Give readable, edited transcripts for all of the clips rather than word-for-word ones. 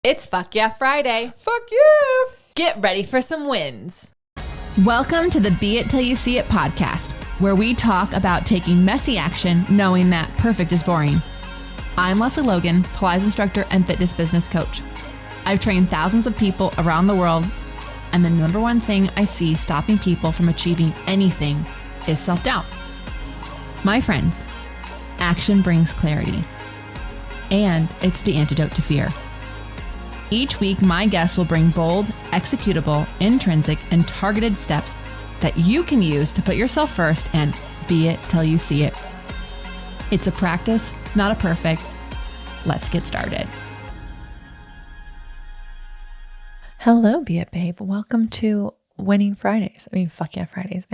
It's Fuck Yeah Friday. Fuck yeah! Get ready for some wins. Welcome to the Be It Till You See It podcast, where we talk about taking messy action knowing that perfect is boring. I'm Lesley Logan, Pilates instructor and fitness business coach. I've trained thousands of people around the world, and the number one thing I see stopping people from achieving anything is self-doubt. My friends, action brings clarity, and it's the antidote to fear. Each week, my guests will bring bold, executable, intrinsic, and targeted steps that you can use to put yourself first and be it till you see it. It's a practice, not a perfect. Let's get started. Hello, Be It Babe. Welcome to Winning Fridays. Fuck Yeah Fridays.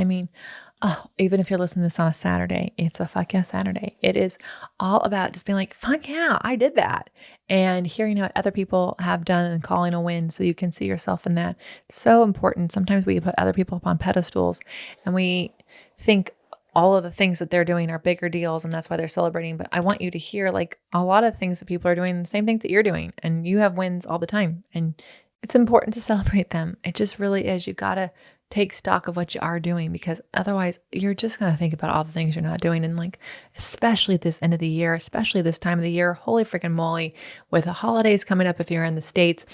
Even if you're listening to this on a Saturday, it's a Fuck Yeah Saturday. It is all about just being like, fuck yeah, I did that. And hearing what other people have done and calling a win so you can see yourself in that. It's so important. Sometimes we put other people up on pedestals and we think all of the things that they're doing are bigger deals and that's why they're celebrating. But I want you to hear like a lot of things that people are doing, the same things that you're doing, and you have wins all the time. And it's important to celebrate them. It just really is. You got to take stock of what you are doing, because otherwise you're just going to think about all the things you're not doing. And like, especially at this end of the year, especially this time of the year, holy freaking moly, with the holidays coming up if you're in the States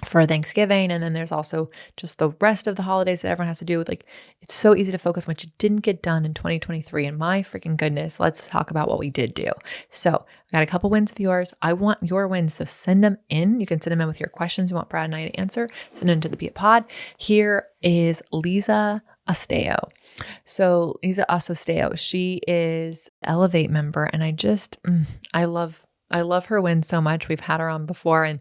for Thanksgiving. And then there's also just the rest of the holidays that everyone has to do with. Like, it's so easy to focus on what you didn't get done in 2023. And my freaking goodness, let's talk about what we did do. So I got a couple wins of yours. I want your wins. So send them in. You can send them in with your questions you want Brad and I to answer. Send them to the Be It Pod. Here is Lisa Asteo. So Lisa Asteo, she is Elevate member. And I love her wins so much. We've had her on before and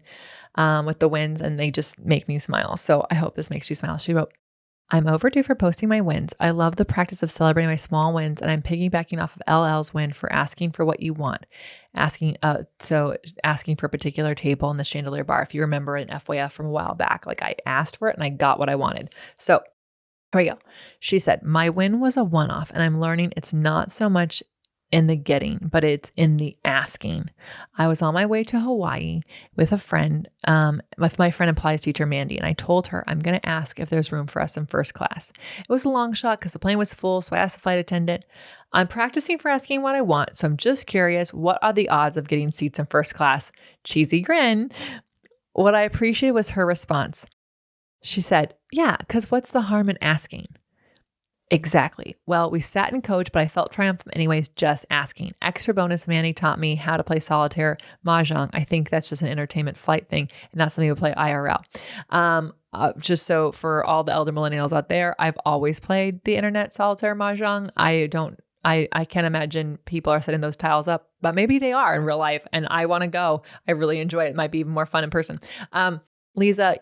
with the wins, and they just make me smile. So I hope this makes you smile. She wrote, I'm overdue for posting my wins. I love the practice of celebrating my small wins, and I'm piggybacking off of LL's win for asking for what you want. Asking for a particular table in the chandelier bar. If you remember an FYF from a while back, like I asked for it and I got what I wanted. So here we go. She said, my win was a one-off, and I'm learning it's not so much in the getting, but it's in the asking. I was on my way to Hawaii with a friend, with my friend and Pilates teacher, Mandy, and I told her I'm going to ask if there's room for us in first class. It was a long shot because the plane was full, so I asked the flight attendant. I'm practicing for asking what I want, so I'm just curious, what are the odds of getting seats in first class? Cheesy grin. What I appreciated was her response. She said, yeah, because what's the harm in asking? Exactly. Well, we sat and coached, but I felt triumphant anyways, just asking. Extra bonus, Manny taught me how to play solitaire mahjong. I think that's just an entertainment flight thing and not something we play IRL. Just so for all the elder millennials out there, I've always played the internet solitaire mahjong. I can't imagine people are setting those tiles up, but maybe they are in real life and I want to go. I really enjoy it. It might be even more fun in person. Lisa,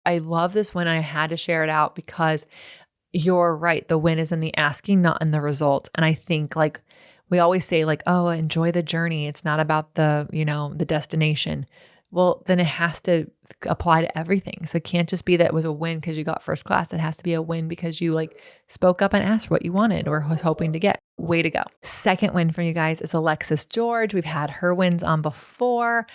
I love this win. I had to share it out because you're right. The win is in the asking, not in the result. And I think like we always say like, oh, enjoy the journey. It's not about the destination. Well, then it has to apply to everything. So it can't just be that it was a win because you got first class. It has to be a win because you like spoke up and asked for what you wanted or was hoping to get. Way to go. Second win for you guys is Alexis George. We've had her wins on before.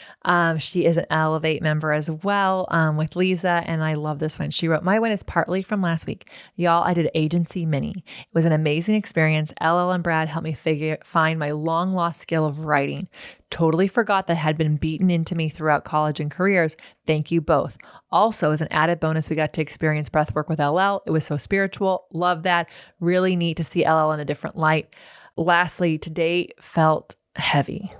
She is an Elevate member as well with Lisa, and I love this one. She wrote, my win is partly from last week. Y'all, I did Agency Mini. It was an amazing experience. LL and Brad helped me find my long lost skill of writing. Totally forgot that had been beaten into me throughout college and careers. Thank you both. Also, as an added bonus, we got to experience breathwork with LL. It was so spiritual. Love that. Really neat to see LL in a different light. Lastly, today felt heavy.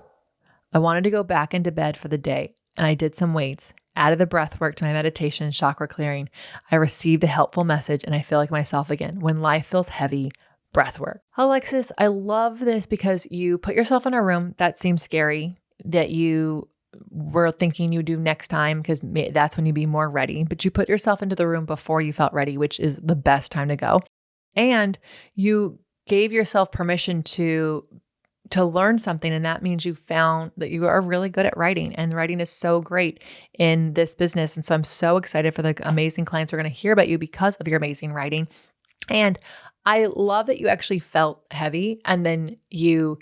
I wanted to go back into bed for the day, and I did some weights, added the breathwork to my meditation and chakra clearing. I received a helpful message, and I feel like myself again. When life feels heavy, breathwork. Alexis, I love this because you put yourself in a room that seems scary, that you were thinking you do next time because that's when you'd be more ready. But you put yourself into the room before you felt ready, which is the best time to go. And you gave yourself permission to learn something. And that means you found that you are really good at writing, and writing is so great in this business. And so I'm so excited for the amazing clients who are going to hear about you because of your amazing writing. And I love that you actually felt heavy and then you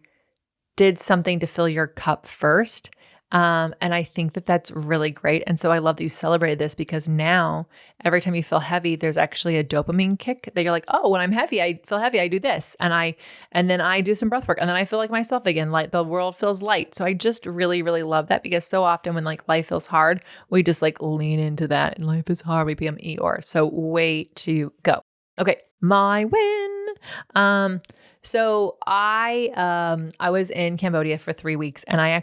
did something to fill your cup first. And I think that that's really great. And so I love that you celebrated this, because now every time you feel heavy, there's actually a dopamine kick that you're like, oh, when I'm heavy, I feel heavy, I do this. And then I do some breath work, and then I feel like myself again, like the world feels light. So I just really, really love that, because so often when like life feels hard, we just like lean into that, and life is hard, we become Eeyore. So way to go. Okay. My win. So I was in Cambodia for 3 weeks, and I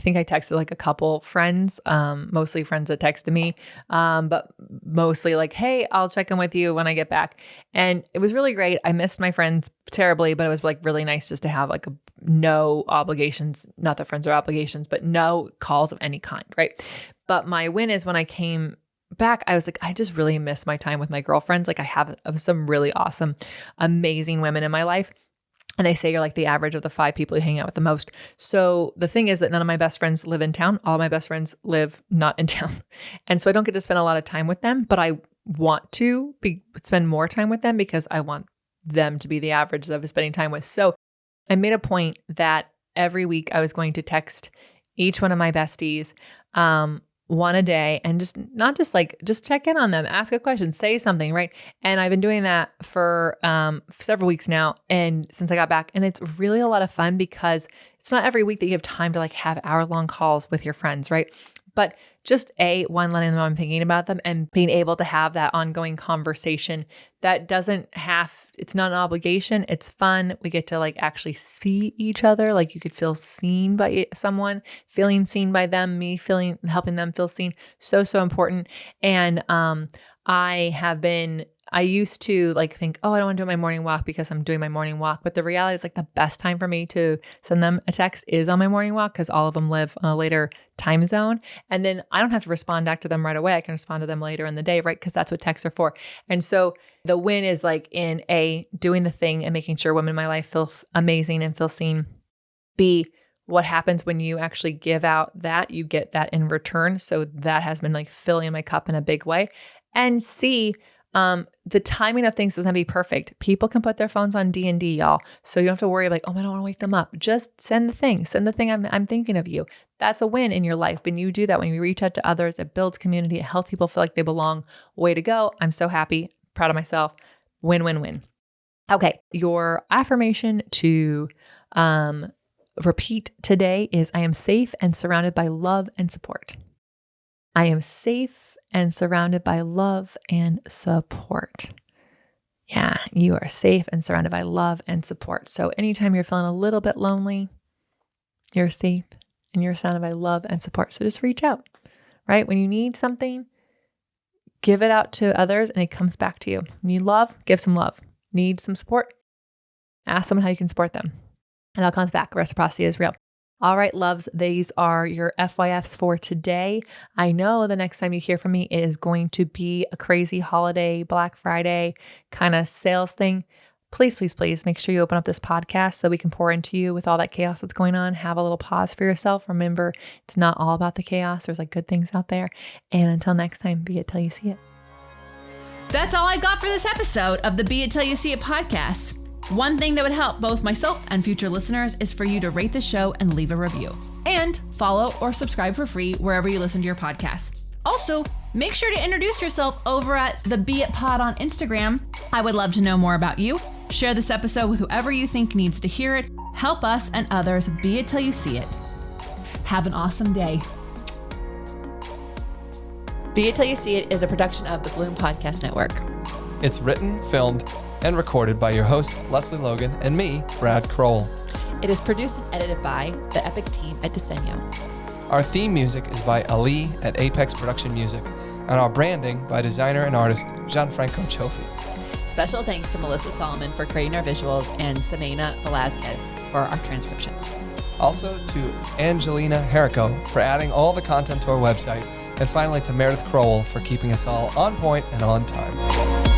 think I texted like a couple friends, mostly friends that texted me, but mostly like, hey, I'll check in with you when I get back. And it was really great. I missed my friends terribly, but it was like really nice just to have like no obligations, not that friends are obligations, but no calls of any kind, right? But my win is when I came back, I was like, I just really miss my time with my girlfriends. Like I have some really awesome, amazing women in my life. And they say you're like the average of the 5 people you hang out with the most. So the thing is that none of my best friends live in town. All my best friends live not in town. And so I don't get to spend a lot of time with them, but I want to spend more time with them, because I want them to be the average that I'm spending time with. So I made a point that every week I was going to text each one of my besties, one a day, and just check in on them, ask a question, say something, right? And I've been doing that for several weeks now, and since I got back, and it's really a lot of fun, because it's not every week that you have time to like have hour-long calls with your friends, right? But just letting them know I'm thinking about them, and being able to have that ongoing conversation that it's not an obligation. It's fun. We get to like actually see each other. Like you could feel seen by someone, feeling seen by them, helping them feel seen. So, so important. And I used to like think, oh, I don't want to do my morning walk because I'm doing my morning walk. But the reality is like the best time for me to send them a text is on my morning walk, because all of them live on a later time zone. And then I don't have to respond back to them right away. I can respond to them later in the day, right? Because that's what texts are for. And so the win is like in A, doing the thing and making sure women in my life feel amazing and feel seen. B, what happens when you actually give out that, you get that in return. So that has been like filling my cup in a big way. And C, the timing of things doesn't have to be perfect. People can put their phones on D&D, y'all. So you don't have to worry like, oh, I don't want to wake them up. Just send the thing. I'm thinking of you. That's a win in your life. When you do that, when you reach out to others, it builds community. It helps people feel like they belong. Way to go. I'm so happy. Proud of myself. Win, win, win. Okay. Your affirmation to, repeat today is, I am safe and surrounded by love and support. I am safe and surrounded by love and support. Yeah, you are safe and surrounded by love and support. So anytime you're feeling a little bit lonely, you're safe and you're surrounded by love and support. So just reach out, right? When you need something, give it out to others and it comes back to you. Need love? Give some love. Need some support? Ask someone how you can support them. And that comes back. Reciprocity is real. All right, loves, these are your FYFs for today. I know the next time you hear from me, it is going to be a crazy holiday, Black Friday kind of sales thing. Please, please, please make sure you open up this podcast so we can pour into you with all that chaos that's going on. Have a little pause for yourself. Remember, it's not all about the chaos. There's like good things out there. And until next time, be it till you see it. That's all I got for this episode of the Be It Till You See It podcast. One thing that would help both myself and future listeners is for you to rate the show and leave a review. And follow or subscribe for free wherever you listen to your podcast. Also, make sure to introduce yourself over at the Be It Pod on Instagram. I would love to know more about you. Share this episode with whoever you think needs to hear it. Help us and others be it till you see it. Have an awesome day. Be It Till You See It is a production of the Bloom Podcast Network. It's written, filmed, and recorded by your host, Lesley Logan, and me, Brad Kroll. It is produced and edited by the epic team at Diseño. Our theme music is by Ali at Apex Production Music, and our branding by designer and artist Gianfranco Cioffi. Special thanks to Melissa Solomon for creating our visuals and Samena Velazquez for our transcriptions. Also to Angelina Herrico for adding all the content to our website, and finally to Meredith Crowell for keeping us all on point and on time.